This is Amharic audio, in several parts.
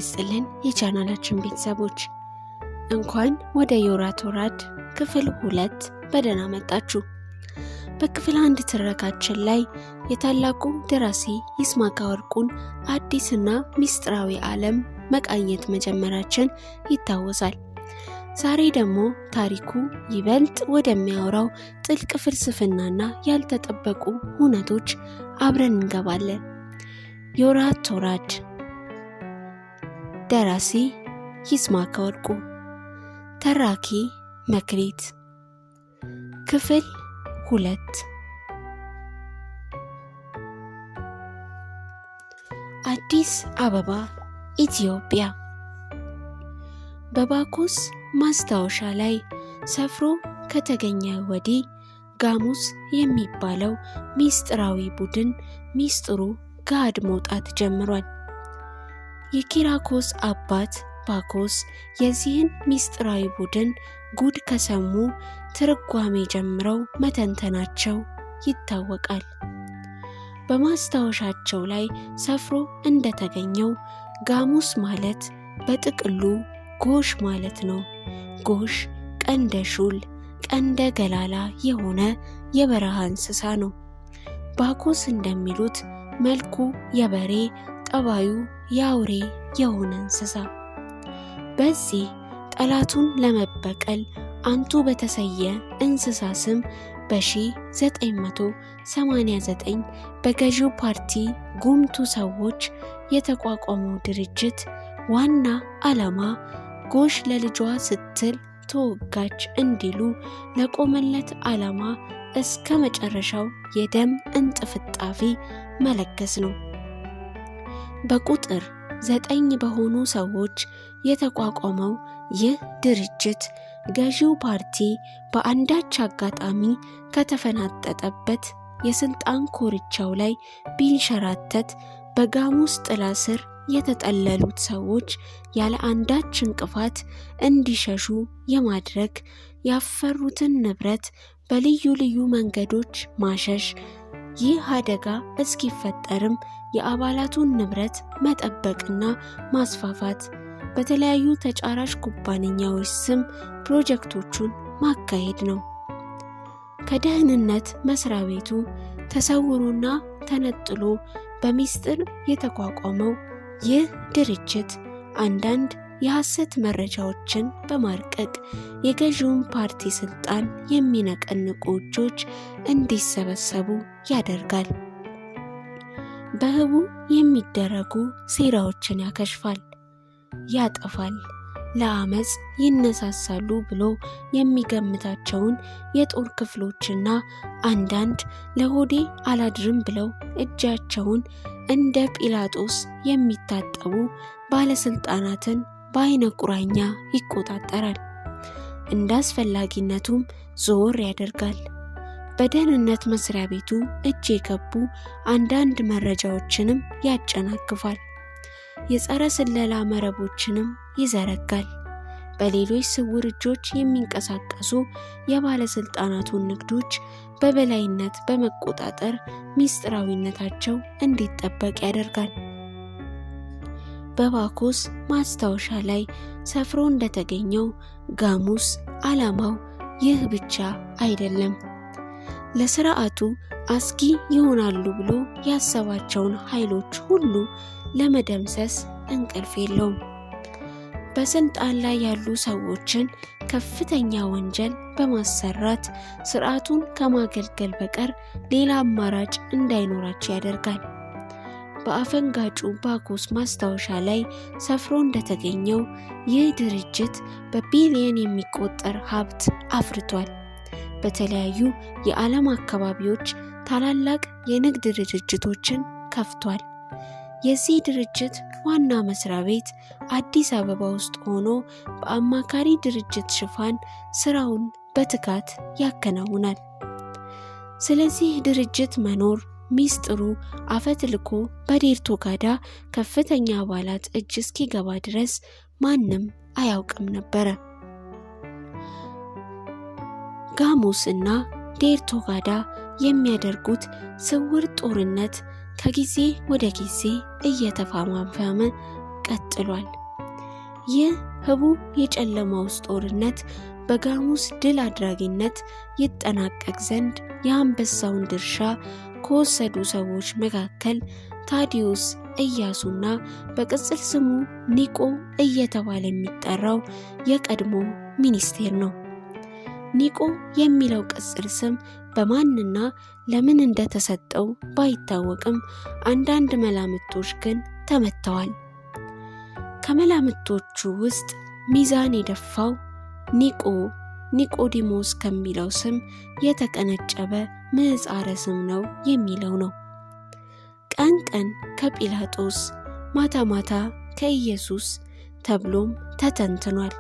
ይስጥልን የቻናላችን ቤተሰቦች እንኳን ወደ ዮራ ቶራድ ክፍል 2 በደህና መጣችሁ። በክፍል 1 ትረካችን ላይ የታላቁ ደራሲ ይስማዕከ ወርቁን አዲስና ሚስጥራዊ ዓለም መቃኘት መጀመራችን ይታወሳል። ዛሬ ደግሞ ታሪኩ ይበልጥ ወደሚያወራው ጥልቅ ፍልስፍናና ያልተጠበቁ ሁነቶች አብረን እንገባለን። ዮራ ቶራድ ደራሲ ይስማዕከ ወርቁ፣ ተራኪ መክሊት። ክፍል 2። አዲስ አበባ ኢትዮጵያ። በባኮስ ማስታወሻ ላይ ሰፍሮ ከተገኘ ወዲህ ጋሙስ የሚባለው ሚስጥራዊ ቡድን ሚስጥሩ ጋድ መውጣት ጀምሯል። የኪራኮስ አባት ባኮስ የዚህን ሚስጥራዊ ቡድን ጉድ ከሰሙ ትርጓሜ ጀምረው መተንተናቸው ይታወቃል። በማስታወሻቸው ላይ ሰፍሮ እንደተገኘው ጋሙስ ማለት በጥቅሉ ጎሽ ማለት ነው። ጎሽ ቀንደ ሹል ቀንደ ገላላ የሆነ የበረሃ እንስሳ ነው። ባኮስ እንደሚሉት መልኩ የበሬ ጠባዩ የአውሬ የሆነ እንስሳ። በዚህ ጠላቱን ለመበቀል አንቱ በተሰየ እንስሳ ስም በ1989 በገዢው ፓርቲ ጉምቱ ሰዎች የተቋቋመው ድርጅት ዋና ዓላማ ጎሽ ለልጇ ስትል ተወጋች እንዲሉ ለቆመለት ዓላማ እስከ መጨረሻው የደም እንጥፍጣፊ መለገስ ነው። በቁጥር 9 በሆኑ ሰዎች የተቋቋመው ይህ ድርጅት ገዢው ፓርቲ በአንዳች አጋጣሚ ከተፈናጠጠበት የስልጣን ኮርቻው ላይ ቢንሸራተት በጋሙስ ጥላ ስር የተጠለሉት ሰዎች ያለ አንዳች እንቅፋት እንዲሸሹ የማድረግ ያፈሩትን ንብረት በልዩ ልዩ መንገዶች ማሸሽ፣ ይህ አደጋ እስኪፈጠርም የአባላቱን ንብረት መጠበቅና ማስፋፋት፣ በተለያዩ ተጫራች ኩባንያዎች ስም ፕሮጀክቶቹን ማካሄድ ነው። ከደህንነት መስሪያ ቤቱ ተሰውሮና ተነጥሎ በሚስጥር የተቋቋመው ይህ ድርጅት አንዳንድ የሐሰት መረጃዎችን በማርቀቅ የገዢውን ፓርቲ ስልጣን የሚነቀንቁ እጆች እንዲሰበሰቡ ያደርጋል። በህቡ የሚደረጉ ሴራዎችን ያከሽፋል፣ ያጠፋል። ለአመጽ ይነሳሳሉ ብሎ የሚገምታቸውን የጦር ክፍሎችና አንዳንድ ለሆዴ አላድርም ብለው እጃቸውን እንደ ጲላጦስ የሚታጠቡ ባለስልጣናትን በአይነ ቁራኛ ይቆጣጠራል። እንደ አስፈላጊነቱም ዞር ያደርጋል። በደህንነት መስሪያ ቤቱ እጅ የገቡ አንዳንድ መረጃዎችንም ያጨናግፋል። የጸረ ስለላ መረቦችንም ይዘረጋል። በሌሎች ስውር እጆች የሚንቀሳቀሱ የባለስልጣናቱን ንግዶች በበላይነት በመቆጣጠር ሚስጥራዊነታቸው እንዲጠበቅ ያደርጋል። በባኮስ ማስታወሻ ላይ ሰፍሮ እንደተገኘው ጋሙስ ዓላማው ይህ ብቻ አይደለም። ለስርዓቱ አስጊ ይሆናሉ ብሎ ያሰባቸውን ኃይሎች ሁሉ ለመደምሰስ እንቅልፍ የለውም። በስልጣን ላይ ያሉ ሰዎችን ከፍተኛ ወንጀል በማሰራት ስርዓቱን ከማገልገል በቀር ሌላ አማራጭ እንዳይኖራቸው ያደርጋል። በአፈንጋጩ ባኮስ ማስታወሻ ላይ ሰፍሮ እንደተገኘው ይህ ድርጅት በቢሊየን የሚቆጠር ሀብት አፍርቷል። በተለያዩ የዓለም አካባቢዎች ታላላቅ የንግድ ድርጅቶችን ከፍቷል። የዚህ ድርጅት ዋና መስሪያ ቤት አዲስ አበባ ውስጥ ሆኖ በአማካሪ ድርጅት ሽፋን ስራውን በትጋት ያከናውናል። ስለዚህ ድርጅት መኖር ሚስጥሩ አፈትልኮ በዴርቶ ጋዳ ከፍተኛ አባላት እጅ እስኪገባ ድረስ ማንም አያውቅም ነበረ። ጋሙስ እና ዴርቶ ጋዳ የሚያደርጉት ስውር ጦርነት ከጊዜ ወደ ጊዜ እየተፋፋመ ቀጥሏል። ይህ ህቡ የጨለማውስ ጦርነት በጋሙስ ድል አድራጊነት ይጠናቀቅ ዘንድ የአንበሳውን ድርሻ ከወሰዱ ሰዎች መካከል ታዲዮስ ኢያሱና በቅጽል ስሙ ኒቆ እየተባለ የሚጠራው የቀድሞ ሚኒስቴር ነው። ኒቆ የሚለው ቅጽል ስም በማንና ለምን እንደተሰጠው ባይታወቅም አንዳንድ መላምቶች ግን ተመተዋል። ከመላምቶቹ ውስጥ ሚዛን የደፋው ኒቆዲሞስ ከሚለው ስም የተቀነጨበ ምህጻረ ስም ነው የሚለው ነው። ቀን ቀን ከጲላጦስ ማታ ማታ ከኢየሱስ ተብሎም ተተንትኗል።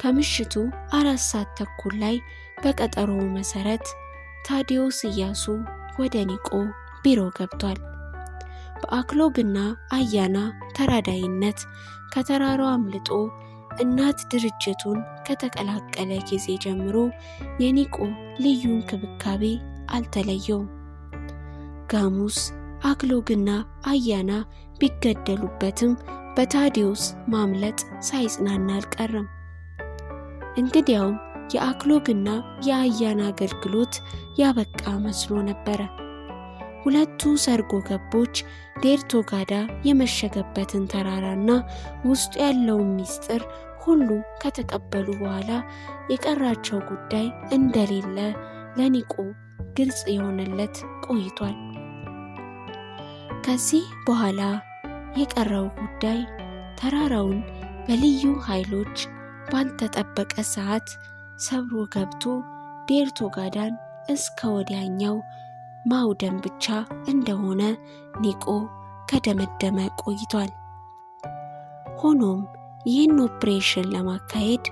ከምሽቱ 4:30 ላይ በቀጠሮው መሰረት ታዲዮስ ኢያሱ ወደ ኒቆ ቢሮ ገብቷል። በአክሎግና አያና ተራዳይነት ከተራራው አምልጦ እናት ድርጅቱን ከተቀላቀለ ጊዜ ጀምሮ የኒቆ ልዩ እንክብካቤ አልተለየውም። ጋሙስ፣ አክሎግና አያና ቢገደሉበትም በታዲዮስ ማምለጥ ሳይጽናና አልቀረም። እንግዲያውም የአክሎግና የአያና አገልግሎት ያበቃ መስሎ ነበረ። ሁለቱ ሰርጎ ገቦች ዴርቶጋዳ የመሸገበትን ተራራና ውስጡ ያለውን ሚስጥር ሁሉ ከተቀበሉ በኋላ የቀራቸው ጉዳይ እንደሌለ ለኒቆ ግልጽ የሆነለት ቆይቷል። ከዚህ በኋላ የቀረው ጉዳይ ተራራውን በልዩ ኃይሎች ባልተጠበቀ ሰዓት ሰብሮ ገብቶ ዴርቶጋዳን እስከ ወዲያኛው ማውደም ብቻ እንደሆነ ኒቆ ከደመደመ ቆይቷል። ሆኖም ይህን ኦፕሬሽን ለማካሄድ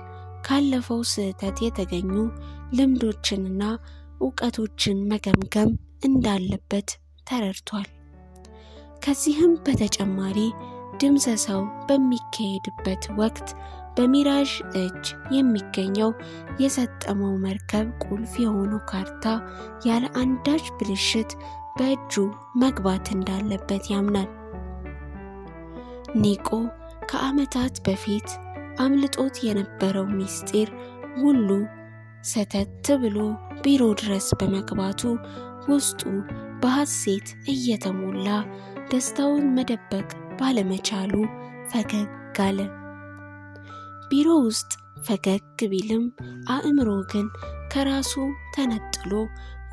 ካለፈው ስህተት የተገኙ ልምዶችንና ዕውቀቶችን መገምገም እንዳለበት ተረድቷል። ከዚህም በተጨማሪ ድምሰሳው በሚካሄድበት ወቅት በሚራዥ እጅ የሚገኘው የሰጠመው መርከብ ቁልፍ የሆነው ካርታ ያለ አንዳች ብልሽት በእጁ መግባት እንዳለበት ያምናል። ኒቆ ከዓመታት በፊት አምልጦት የነበረው ሚስጢር ሁሉ ሰተት ብሎ ቢሮ ድረስ በመግባቱ ውስጡ በሐሴት እየተሞላ ደስታውን መደበቅ ባለመቻሉ ፈገግ አለ። ቢሮ ውስጥ ፈገግ ቢልም አእምሮ ግን ከራሱ ተነጥሎ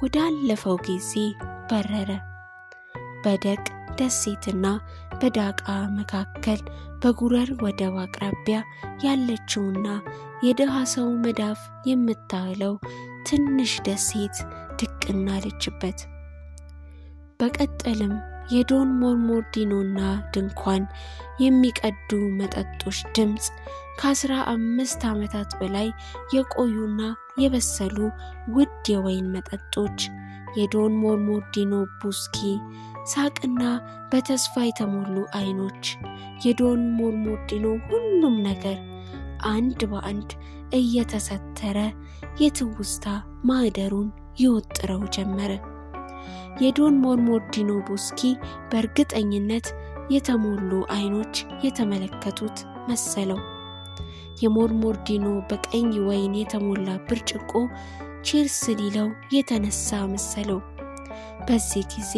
ወዳለፈው ጊዜ በረረ። በደቅ ደሴትና በዳቃ መካከል በጉረር ወደብ አቅራቢያ ያለችውና የድሃ ሰው መዳፍ የምታህለው ትንሽ ደሴት ድቅና አለችበት። በቀጠልም የዶን ሞርሞርዲኖና ድንኳን የሚቀዱ መጠጦች ድምፅ፣ ከ15 ዓመታት በላይ የቆዩና የበሰሉ ውድ የወይን መጠጦች፣ የዶን ሞርሞርዲኖ ቡስኪ፣ ሳቅና በተስፋ የተሞሉ አይኖች፣ የዶን ሞርሞርዲኖ ሁሉም ነገር አንድ በአንድ እየተሰተረ የትውስታ ማህደሩን ይወጥረው ጀመረ። የዶን ሞርሞርዲኖ ቡስኪ በእርግጠኝነት የተሞሉ አይኖች የተመለከቱት መሰለው። የሞርሞርዲኖ በቀኝ ወይን የተሞላ ብርጭቆ ቺርስ ሊለው የተነሳ መሰለው። በዚህ ጊዜ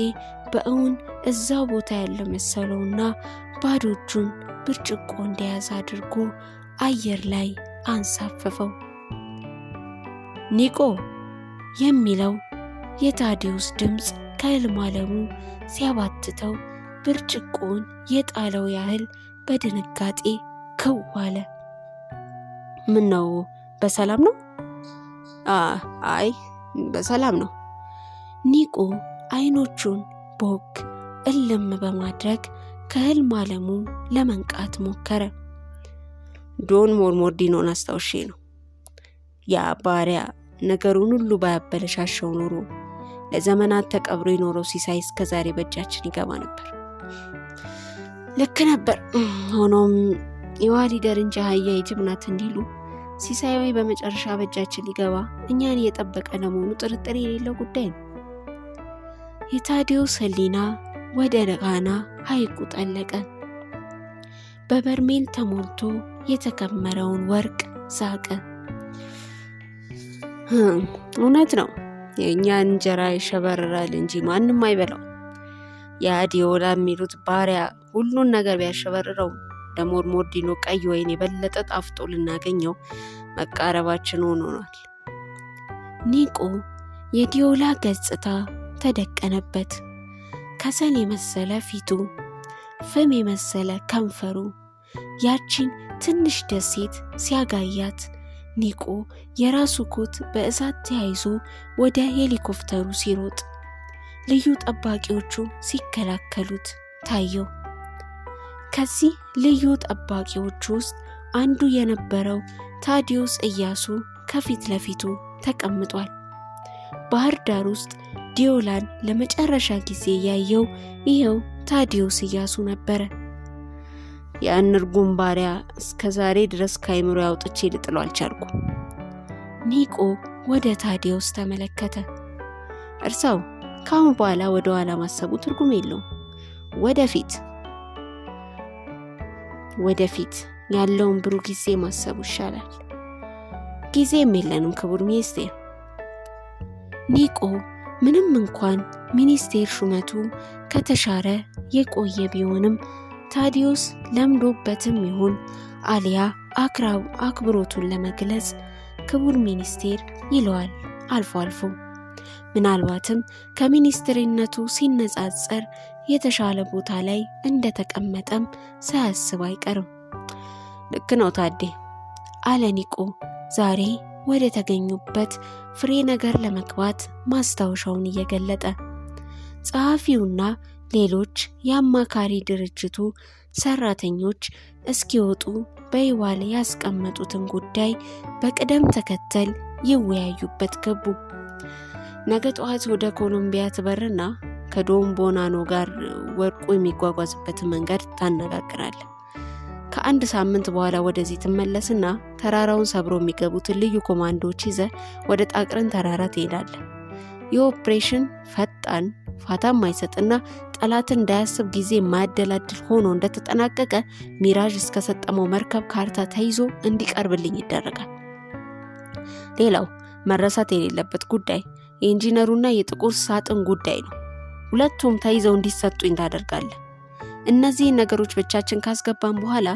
በእውን እዛው ቦታ ያለ መሰለውና ባዶ እጁን ብርጭቆ እንደያዘ አድርጎ አየር ላይ አንሳፈፈው። ኒቆ የሚለው የታዲዮስ ድምፅ ከሕልም ዓለሙ ሲያባትተው ብርጭቆውን የጣለው ያህል በድንጋጤ ክው አለ። ምን ነው? በሰላም ነው? አይ በሰላም ነው። ኒቆ አይኖቹን ቦግ እልም በማድረግ ከሕልም ዓለሙ ለመንቃት ሞከረ። ዶን ሞርሞርዲኖን አስታውሼ ነው። ያ ባሪያ ነገሩን ሁሉ ባያበለሻሸው ኖሮ ለዘመናት ተቀብሮ የኖረው ሲሳይ እስከዛሬ በእጃችን ይገባ ነበር። ልክ ነበር። ሆኖም የዋሊደር እንጂ አህያ የጅብ ናት እንዲሉ ሲሳያዊ በመጨረሻ በእጃችን ሊገባ እኛን እየጠበቀ ለመሆኑ ጥርጥር የሌለው ጉዳይ ነው። የታዲዮስ ሕሊና ወደ ቃና ሐይቁ ጠለቀ። በበርሜል ተሞልቶ የተከመረውን ወርቅ ሳቀ። እውነት ነው፣ የእኛ እንጀራ ይሸበረራል እንጂ ማንም አይበላው። የዲዮላ የሚሉት ባሪያ ሁሉን ነገር ቢያሸበርረው ለሞርሞርዲኖ ቀይ ወይን የበለጠ ጣፍጦ ልናገኘው መቃረባችን ሆኗል። ኒቆ የዲዮላ ገጽታ ተደቀነበት። ከሰል የመሰለ ፊቱ፣ ፍም የመሰለ ከንፈሩ ያቺን ትንሽ ደሴት ሲያጋያት ኒቆ የራሱ ኮት በእሳት ተያይዞ ወደ ሄሊኮፕተሩ ሲሮጥ ልዩ ጠባቂዎቹ ሲከላከሉት ታየው። ከዚህ ልዩ ጠባቂዎች ውስጥ አንዱ የነበረው ታዲዮስ ኢያሱ ከፊት ለፊቱ ተቀምጧል። ባህር ዳር ውስጥ ዲዮላን ለመጨረሻ ጊዜ ያየው ይኸው ታዲዮስ ኢያሱ ነበረ። ያን እርጉም ባሪያ እስከ ዛሬ ድረስ ከአይምሮ ያውጥቼ ልጥለው አልቻልኩም። ኒቆ ወደ ታዲዮስ ተመለከተ። እርሳው ካሁን በኋላ ወደ ኋላ ማሰቡ ትርጉም የለውም። ወደፊት ያለውን ብሩህ ጊዜ ማሰቡ ይሻላል። ጊዜም የለንም ክቡር ሚኒስቴር። ኒቆ ምንም እንኳን ሚኒስቴር ሹመቱ ከተሻረ የቆየ ቢሆንም ታዲዮስ ለምዶበትም ይሁን አሊያ አክብሮቱን ለመግለጽ ክቡር ሚኒስቴር ይለዋል አልፎ አልፎ። ምናልባትም ከሚኒስትርነቱ ሲነጻጸር የተሻለ ቦታ ላይ እንደተቀመጠም ሳያስብ አይቀርም። ልክ ነው ታዴ አለ ኒቆ ዛሬ ወደ ተገኙበት ፍሬ ነገር ለመግባት ማስታወሻውን እየገለጠ። ጸሐፊውና ሌሎች የአማካሪ ድርጅቱ ሰራተኞች እስኪወጡ በይዋል ያስቀመጡትን ጉዳይ በቅደም ተከተል ይወያዩበት ገቡ። ነገ ጠዋት ወደ ኮሎምቢያ ትበርና ከዶን ቦናኖ ጋር ወርቁ የሚጓጓዝበትን መንገድ ታነጋግራለህ። ከአንድ ሳምንት በኋላ ወደዚህ ትመለስና ተራራውን ሰብሮ የሚገቡትን ልዩ ኮማንዶዎች ይዘ ወደ ጣቅረን ተራራ ትሄዳለህ። የኦፕሬሽን ፈጣን ፋታ ማይሰጥና ጠላትን እንዳያስብ ጊዜ ማያደላድል ሆኖ እንደተጠናቀቀ ሚራዥ እስከሰጠመው መርከብ ካርታ ተይዞ እንዲቀርብልኝ ይደረጋል። ሌላው መረሳት የሌለበት ጉዳይ የኢንጂነሩና የጥቁር ሳጥን ጉዳይ ነው። ሁለቱም ተይዘው እንዲሰጡኝ ታደርጋለህ። እነዚህ ነገሮች ብቻችን ካስገባን በኋላ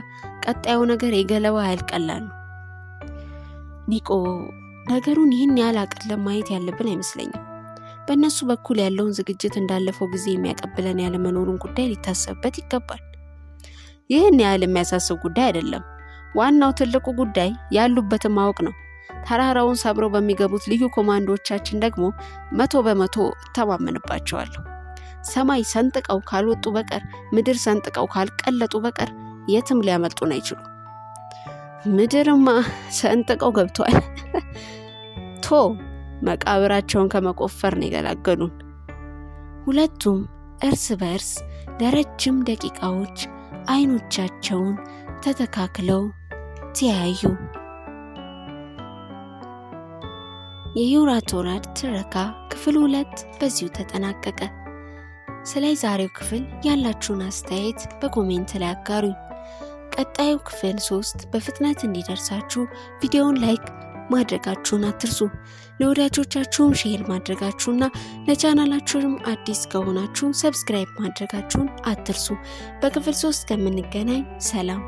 ቀጣዩ ነገር የገለባ ኃይል ቀላል ነው። ኒቆ ነገሩን ይህን ያህል አቅልለን ማየት ያለብን አይመስለኝም። በእነሱ በኩል ያለውን ዝግጅት እንዳለፈው ጊዜ የሚያቀብለን ያለመኖሩን ጉዳይ ሊታሰብበት ይገባል። ይህን ያህል የሚያሳስብ ጉዳይ አይደለም። ዋናው ትልቁ ጉዳይ ያሉበትን ማወቅ ነው። ተራራውን ሰብረው በሚገቡት ልዩ ኮማንዶቻችን ደግሞ 100% እተማመንባቸዋለሁ። ሰማይ ሰንጥቀው ካልወጡ በቀር ምድር ሰንጥቀው ካልቀለጡ በቀር የትም ሊያመልጡን አይችሉም። ምድርማ ሰንጥቀው ገብቷል። መቃብራቸውን ከመቆፈር ነው የገላገሉን። ሁለቱም እርስ በርስ ለረጅም ደቂቃዎች አይኖቻቸውን ተተካክለው ተያዩ። የዩራቶራድ ትረካ ክፍል 2 በዚሁ ተጠናቀቀ። ስለ ዛሬው ክፍል ያላችሁን አስተያየት በኮሜንት ላይ አጋሩኝ። ቀጣዩ ክፍል 3 በፍጥነት እንዲደርሳችሁ ቪዲዮውን ላይክ ማድረጋችሁን አትርሱ። ለወዳጆቻችሁም ሼር ማድረጋችሁና ለቻናላችሁም አዲስ ከሆናችሁ ሰብስክራይብ ማድረጋችሁን አትርሱ። በክፍል 3 ከምንገናኝ ሰላም።